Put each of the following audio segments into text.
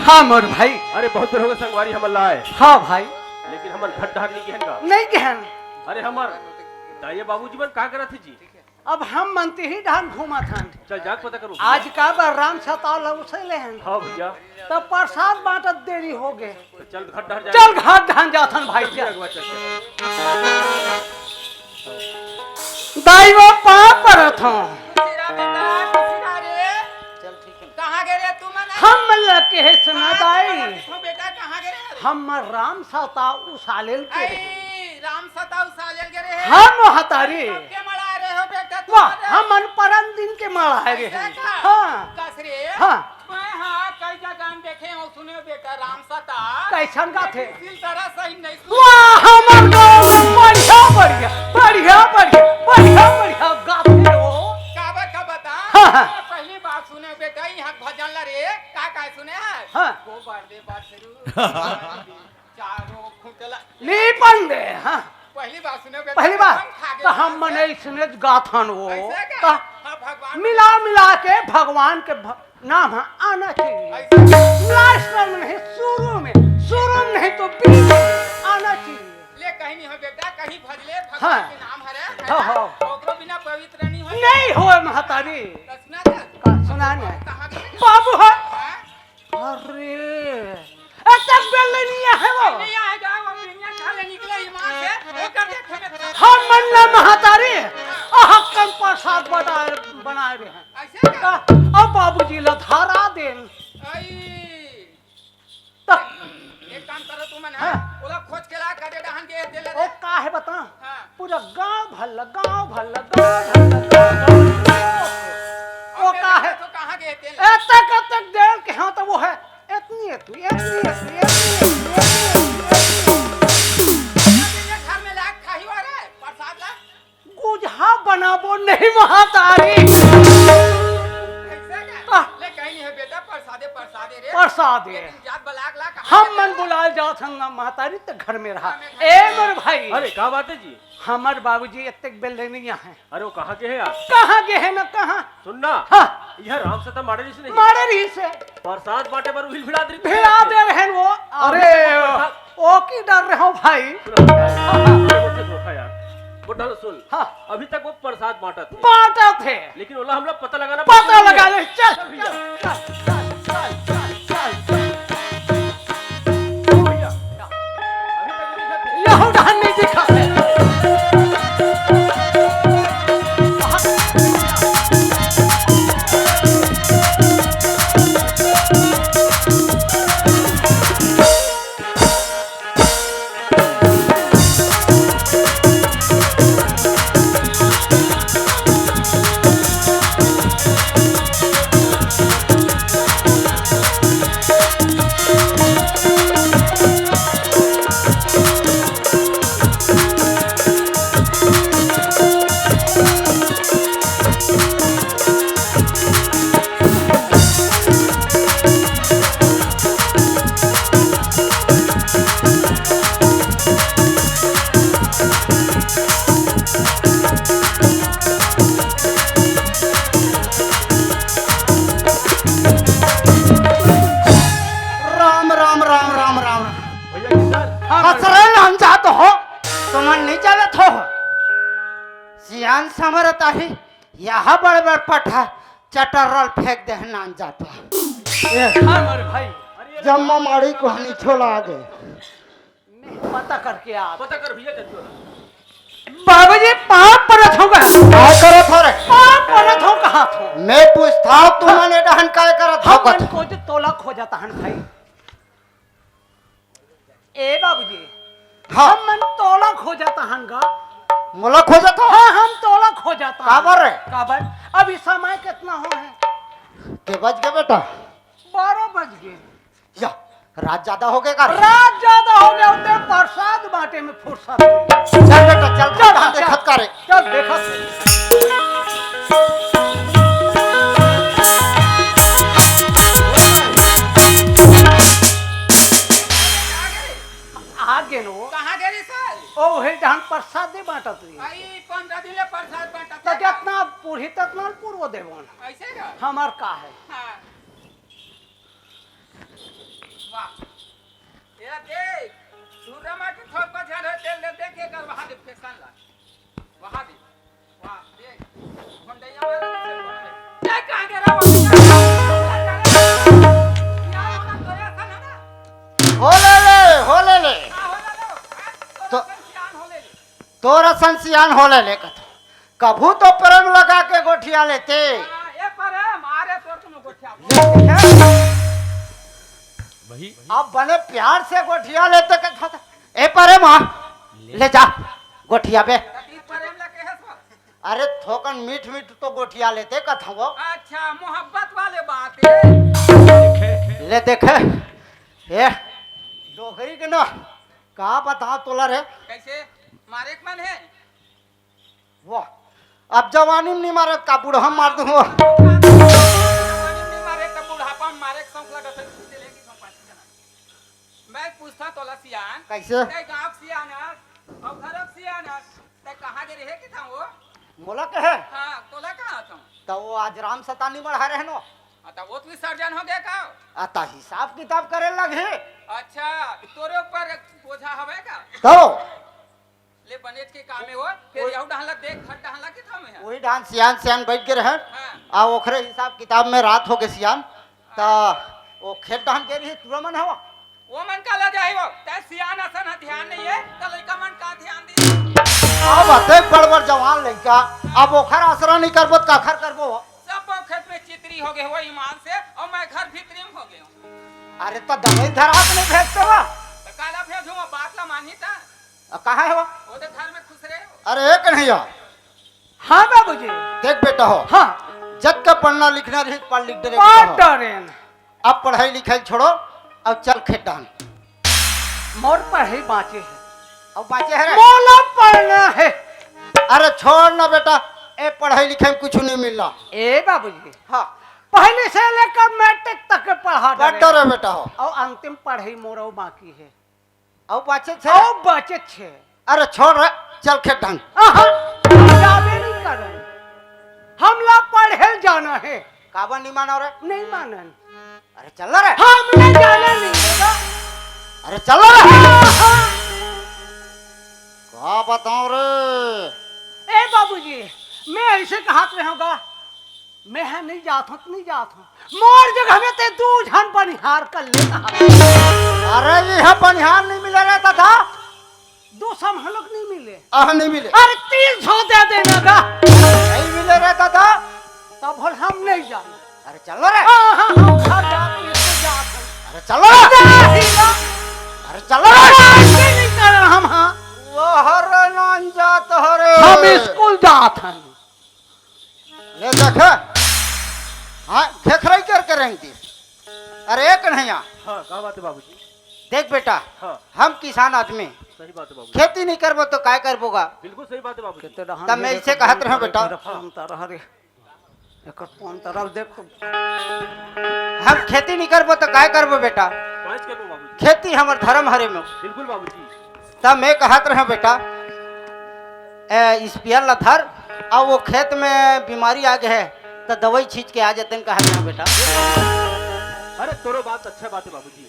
हाँ मोर भाई। अरे बहुत देर हो गए संगवारी हमर लाए। हाँ भाई। लेकिन हमर घट ढाक नहीं कहन का। नहीं कहन। अरे हमर दाइये बाबूजी मन का करत जी? अब हम मनते ही ढान घूमा था। चल जाके पता करो। आज का बार राम सताव लगुसले हैं। हाँ भैया। तब प्रसाद बांटत देरी हो गए। तो चल घट ढार जा। चल घाट ढान जाथन भाई चल। दाई वो पाप परत हूँ। कहाँ गए रे तू मने? हम लगे है सुना दाई। बेटा कहाँ गए? हम राम सताव उसालेल के। राम सताव उसालेल के रे। हम हतारी। के मड़ा रहे हो बेटा तू? वाह हम परम दिन के मड़ा है रे। हाँ। कसरे? हाँ। मैं हाँ कई जगह देखे और सुने बेटा राम सताव। कैसन का थे? इस तरह सही नहीं। वाह हमर गाँव में बढ़िया बढ़िया बढ़िया बढ़िया बढ़िया बढ़िया गाते हो। काबा का बता? हाँ। पहली बात सुने बेटा यहाँ भजन ला रे का सुने है? हाँ। वो बार दे बात शुरू। चारों खुटला लीपन दे। हाँ। पहली बात सुने बेटा। पहली बार तो हम मने सुने गाथन वो ऐसे तो क्या? हाँ भगवान मिला मिला के भगवान के नाम आना चाहिए। ऐसे लास्ट में नहीं शुरू में नहीं तो बीच में आना चाहिए। ले कहीं नहीं हो बेटा कहीं भजले भगवान हाँ। के नाम हरे। हाँ, हाँ। ओकरो बिना पवित्र नहीं हो। नहीं हो महतारी। तो सुना दे। सुना नहीं कहाँ गए? बाबू है। हाँ? अरे ऐसा बेल नहीं है वो। नहीं आएगा वो बिना खाले निकले ईमान से वो कर देखे में। हम मन्ना महतारी हक्कन प्रसाद बनाए रहे हैं। ऐसे क्या? अब बाबूजी लधारा देन तो एक काम करो तू मन हाँ। ओला खोज के ला कर दे डहन के दे ले ओ का है बता हाँ। पूरा गांव भल्ला ओ का है तो कहां गए तेल तक देर के हाँ तो वो है इतनी घर में लाग खाही हो रे प्रसाद ला गुझा बनाबो नहीं महतारी। ऐसे क्या? ले कहीं नहीं है बेटा प्रसादे रे प्रसाद है। लेकिन जात बलाग ला कहां हम मन बुलाल जात हम महतारी तो घर में रहा ए मोर भाई। अरे क्या बात है जी? हमार बाबूजी इतने बेल नहीं है। अरे वो कहाँ के है यार? कहाँ गए है ना कहाँ? सुनना। हाँ। यह राम सता मारे जी से नहीं। मारे रही से प्रसाद बांटे पर हिल भिड़ा दे। भिड़ा दे रहे वो। अरे ओ की डर रहे हो भाई। धोखा यार। बुढ़ा सुन। हाँ। अभी तक वो प्रसाद बांटा थे। बांटा थे लेकिन ओला हम लोग पता लगाना। पता लगा ले चल भैया। अभी तक नहीं थे। यह ढान नहीं दिखा है। सियान समरता ही यहाँ बड़ पठा चटरल फेंक दे नान जाता हमर भाई जम्मा माड़ी को हनी छोड़ा आगे पता करके आ। पता कर भैया जल्दी वाला। बाबूजी पाप परत होगा। काय करत हो रे? पाप परत हो कहाँ थो? मैं पूछता हूँ तू मने डहन काय करत हो हम कत? को जो तोला खो जाता हन भाई। ए बाबूजी हाँ हम मन तोला खो जाता हन गा। मुला खोजत हो? हाँ हम तोला खो जाता हन। काबर रे? काबर अभी समय कितना हो है? के बज गए बेटा? 12 बज गए। या रात ज्यादा हो गए का? रात ज्यादा हो गया उतने प्रसाद बांटे में फुर्सत नहीं। चल बेटा चल चल देखत करे चल देखा आगे नो कहां गए रे सर? ओ हे धान प्रसाद दे बांटत रही। आई 15 दिन ले प्रसाद बांटा तो जितना पूरी ततना पूर्व देवन ऐसे का? हमार का है। हां वाह ये देख तू रमा के थोक पर झाड़ तेल ले देख के कर वहां दे फैशन ला वहां दे वाह देख होंडैया वाला से बोल देख कहां गया रे यार होना तो ऐसा ना हो ले ले हो ले ले हो ले लो तो सियान हो ले तोरा संसियान हो ले कथ कभू तो प्रेम लगा के गोठिया लेते ए पर मारे तोर तुम गोठिया वही अब बने प्यार से गोठिया लेते कथा ए परे माँ ले जा गोठिया पे कती प्रेम ला के हसवा अरे थोकन मीठ मीठ तो गोठिया लेते कथा वो अच्छा मोहब्बत वाले बातें ले देखे ये डोगरी के ना कहा बता तोला रे कैसे मारे के मन है वाह अब जवानी में नहीं मारे का बूढ़ा मार दूँ मारे का बुढ़ापा मारे के संग लगा से लेगी संग पांच जना मैं पूछता तोला सियान कैसे ते गांव सियान अब घर सियान ते कहां गए रहे कि था वो मोला के है हां तोला कहां था तो वो आज राम सतानी बढ़ा रहे नो आता वो भी सर्जन हो गया का आता हिसाब किताब करे लगे अच्छा तोरे ऊपर बोझा हवे का तो ले बनेज के काम में हो फिर यहू डहला देख खट डहला के था में वही डांस सियान सियान बैठ के रहे हां आ ओखरे हिसाब किताब में रात हो गए सियान तो वो खेत दहन के रही तुरा मन हवा वो मन का ला जाई वो ते सियान असन ध्यान नहीं है त लइका मन का ध्यान दी अब अते बड़बड़ जवान लइका अब ओखर आसरा नहीं करबो त काखर करबो सब खेत में चितरी हो गए हो ईमान से और मैं घर भीतरी में हो गया अरे तो दवाई धरा के नहीं भेजते वा तो काला भेजू बात ला मानी था कहाँ है वो वो तो घर में खुश रहे अरे एक नहीं यार हाँ बाबूजी देख बेटा हो हाँ जब का पढ़ना लिखना रही पढ़ लिख दे पाटरेन अब पढ़ाई लिखाई छोड़ो अब चल खेत डाल मोर पढ़े बाँचे है अब बाँचे है रे मोला पढ़ना है अरे छोड़ ना बेटा ए पढ़ाई लिखाई में कुछ नहीं मिलना ए बाबूजी हाँ पहले से लेकर मैट्रिक तक पढ़ा बट्टा रे बेटा हो और अंतिम पढ़ाई मोरो बाकी है अब बाँचे छे और बचे छे अरे छोड़ रे चल खेत डाल जाबे नहीं करन हम लोग पढ़े जाना है काबा नहीं मानो रे नहीं मानन अरे चल रे हमने जाना नहीं होगा अरे चल रे क्या बताऊं रे ए बाबूजी मैं ऐसे कहा रहूंगा मैं है नहीं जात हूँ नहीं जात हूँ मोर जगह में ते दू झन बनिहार कर ले अरे ये बनिहार नहीं मिले रहता था दो सम हम लोग नहीं मिले नहीं मिले अरे 300 दे देना का नहीं मिले रहता था तब बोल हम नहीं जाने अरे चलो रे हम घर जाते इसको जात हूँ अरे चलो रे अरे चलो रे नहीं कर हम हाँ वो हर नान जात हरे हम स्कूल जात हैं ले देख हाँ खेखराई करके रहेंगे अरे एक नहीं यहाँ हाँ क्या बात है बाबूजी देख बेटा हाँ हम किसान आदमी सही बात है बाबूजी खेती नहीं करबो तो काय करबोगा बिल्कुल सही बात है बाबूजी तब मैं इससे कहत रहा बेटा हम खेती नहीं करबो तो काय करबो बेटा पाँच कर लो बाबूजी खेती हमर धर्म हरे में बिल्कुल बाबूजी तब मैं कहत रहा बेटा स्पेयर ला धर और वो खेत में बीमारी आ गए है तो दवाई छींच के आ जाते हैं कहत रहा बेटा अरे तोरो बात अच्छा बात है बाबूजी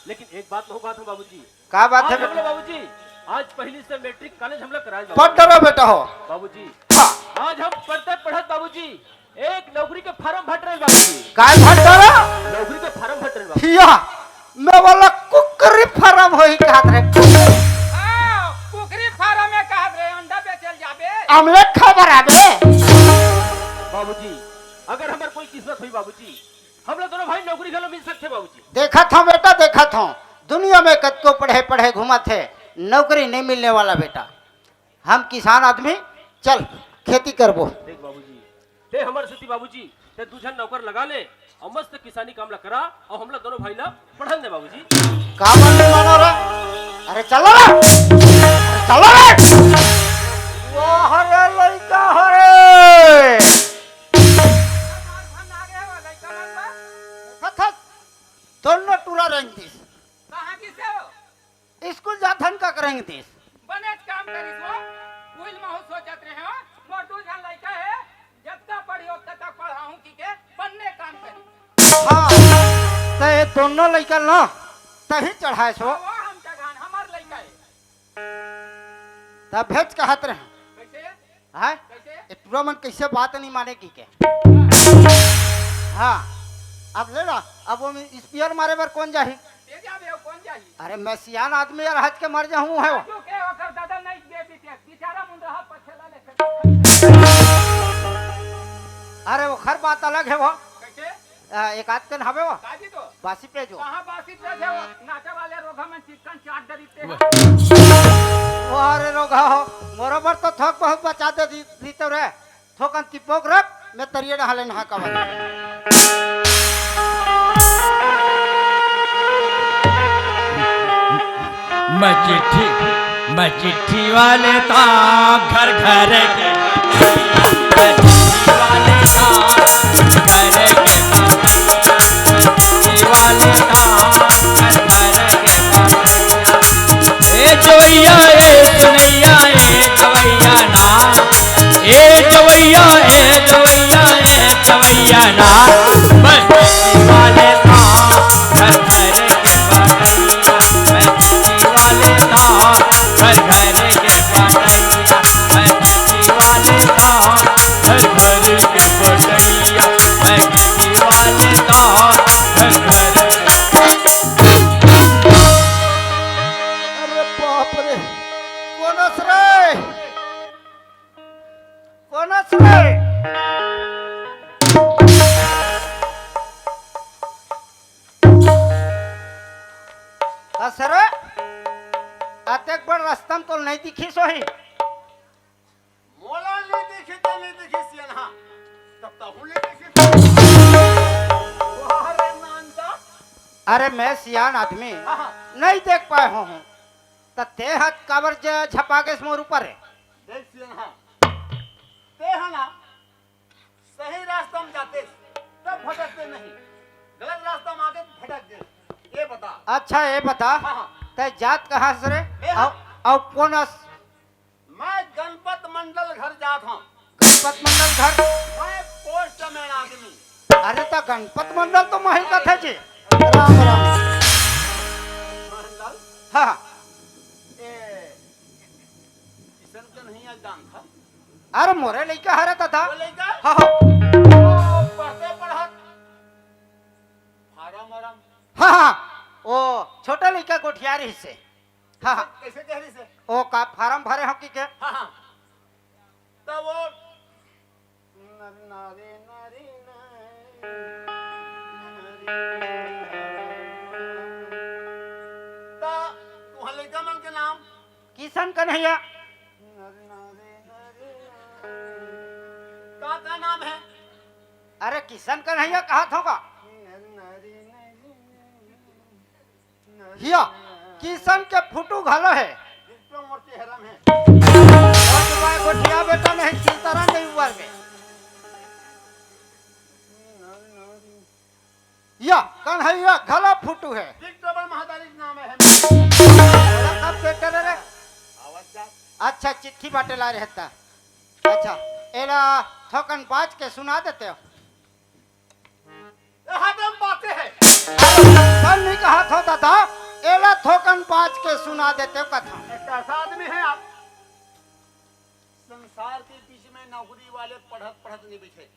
लेकिन एक बात हो बात है बाबूजी क्या बात है आज हम बेटा लोग बाबूजी आज पहली से मैट्रिक कॉलेज हम लोग कराए पढ़ डरो बेटा हो बाबूजी हाँ, आज हम पढ़ते पढ़त बाबूजी एक नौकरी के फार्म भर रहे बाबूजी काय भर डरो नौकरी के फार्म भर रहे बाबूजी या मैं वाला कुकरी फार्म होई कहत रहे हां कुकरी फार्म में कहा रे अंडा बेचल जाबे आमलेट खबर आबे बाबूजी अगर हमार कोई किस्मत हुई बाबूजी हम लोग दोनों भाई नौकरी घलो मिल सकते बाबूजी देखा था बेटा देखा था दुनिया में कतको पढ़े पढ़े घुमा थे नौकरी नहीं मिलने वाला बेटा हम किसान आदमी चल खेती करबो देख बाबूजी ते हमार सती बाबूजी ते दूसरा नौकर लगा ले और मस्त किसानी काम ला करा और हम लोग दोनों भाई ला पढ़न दे बाबूजी काम नहीं मानो रे अरे चलो रे अरे चलो रे वो हरे लड़का हरे धन आ गया वाला कमल बा खत दोनों टूरा रहेंगे कहां की से हो स्कूल जाथन का करेंगे तीस बने काम करी सो कुल में हो सोचत रहे हो मोर दू जन लइका है जब तक पढ़ियो तब तक पढ़ाऊं की के बनने काम करी हाँ तो ये दोनों लड़का ना तही चढ़ाए सो वो हम जगान हमार लइका है तब भेज कहत रहे कैसे है कैसे पूरा मन कैसे बात नहीं मानेगी के हाँ अब ले ला अब वो स्पीयर मारे बर कौन जाही तेज आवे कौन जाई अरे मैं सियान आदमी यार हज के मर जाऊँ है वो जो के ओकर दादा नहीं दे बीते बेचारा मुंडा पछला लेके अरे वो खर बात अलग है वो कैसे एक आध दिन हवे वो काजी तो बासी पे जो कहां बासी पे थे वो नाचे वाले रोगा में चिकन चाट दरीते वो अरे लोग हो बरोबर तो थोक बहुत बचा दे दी तो रे थोकन तिपोक रख मैं तरिए नहाले नहा का मैं चिट्ठी वाले ता घर घर के मैं चिट्ठी वाले ता घर के चिट्ठी वाले ता घर के ए जवैया ए सुनैया ए जवैया ना ए जवैया ए जवैया ए जवैया ना मैं चिट्ठी वाले ता घर घर के मैं चिट्ठी वाले ता घर घर के मैं चिट्ठी वाले ता घर घर के पटैया मैं चिट्ठी वाले ता घर घर अरे बाप रे कोनस रे कोनस रे कसरे अतेक बड़ रास्ता तो नहीं दिखी सोही मोला नहीं देखी तो नहीं देखी सियनहा तब तो हुले देखी ओहरे नांदा अरे मैं सियान आदमी हां नहीं देख पाए हूँ तो ते हाथ काबर झपा के मोर ऊपर है देख सियनहा ते हना सही रास्ता में जाते तब भटकते नहीं गलत रास्ता में आके भटक गए ये बता अच्छा ये बता हां ते जात कहाँ से रे मेरा? और कौन मैं गणपत मंडल घर जात हूं गणपत मंडल घर मैं पोस्टमैन आदमी अरे तो गणपत मंडल तो महिल का था जी राम राम मंडल हाँ ए किशन का नहीं आज दान था अरे मोरे लइका हरे था वो लेकर हाँ हाँ पढ़ते पढ़त फारम वरम हाँ हाँ ओ छोटा लइका गोठियारी से हाँ हाँ कैसे कह रही से ओ का फार्म भरे हो की के हाँ हाँ तब वो नरी नारी नारी ता तुहां लड़का मन के नाम किशन कन्हैया का नाम है अरे किशन कन्हैया कहा होगा हिया किशन के फुटू घलो है विक्रम मूर्ति हरम है और तुम्हारे गोठिया बेटा नहीं चिंतरा नहीं हुआ में या कन्हैया घलो फुटू है विक्रम महादारी का नाम है बोला कब बेटे रे आवाज जा अच्छा चिट्ठी बाटे ला रहता अच्छा एला थोकन बाज के सुना देते हो हरम बातें है कल नहीं कहा था दादा एला थोकन बाज के सुना देते हो कथा एक ऐसा आदमी है आप संसार के बीच में नौकरी वाले पढ़त पढ़त नहीं बैठे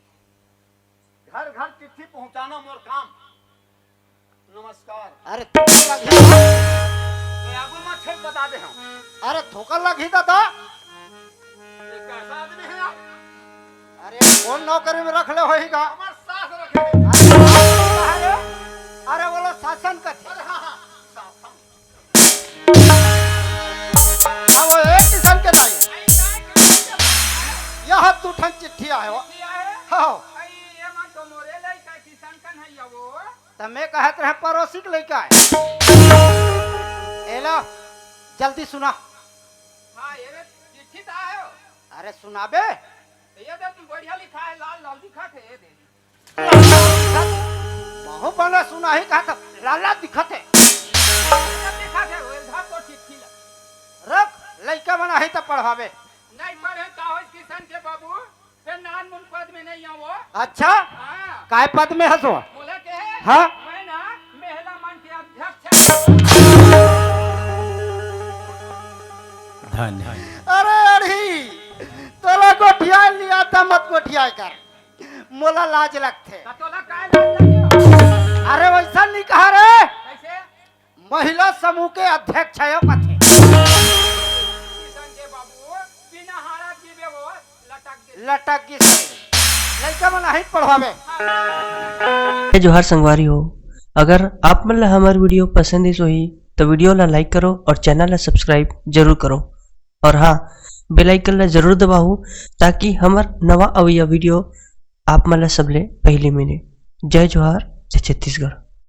घर घर चिट्ठी पहुंचाना मोर काम नमस्कार अरे थोकन लगी मैं आगू मत छेद बता दे हम अरे थोकन लगी दादा एक ऐसा आदमी है आप अरे कौन नौकरी में रख ले होईगा हमार साथ रखे अरे अरे बोलो शासन का थे अरे हाँ हाँ साथ हम अब वो एक किसान के नहीं यह तू ठन चिट्ठी आयो हाँ तो मैं कहत रहे पड़ोसी के लड़का है एला जल्दी सुना अरे सुनाबे बहु बना सुना ही कहा था लाला दिखत है रख लड़का बना ही तो पढ़ावे नहीं पढ़े कागज किसान के बाबू फिर नान मुन पद में नहीं आवो अच्छा हाँ काय पद में हंसो बोला के है हाँ मैं ना महिला मंच के अध्यक्ष है धन। अरे अड़ी तोला गोठिया लिया था मत गोठिया कर, मोला लाज लगते। तोला काय लाज लगियो? अरे वैसा नहीं कहा रे, कैसे? महिला समूह के अध्यक्ष है कथे। किशन के बाबू बिना हारा जीवे वो लटक गए। लटक गई लड़का मन नहीं पढ़वावे। जय जोहार संगवारी हो। अगर आप मन ला हमार वीडियो पसंद इस होही तो वीडियो ला लाइक करो और चैनल ला सब्सक्राइब जरूर करो। और हाँ, बेल आइकन ला जरूर दबाओ ताकि हमार नवा अवैया वीडियो आप मन ला सबले पहले मिले। जय जोहार, जय छत्तीसगढ़।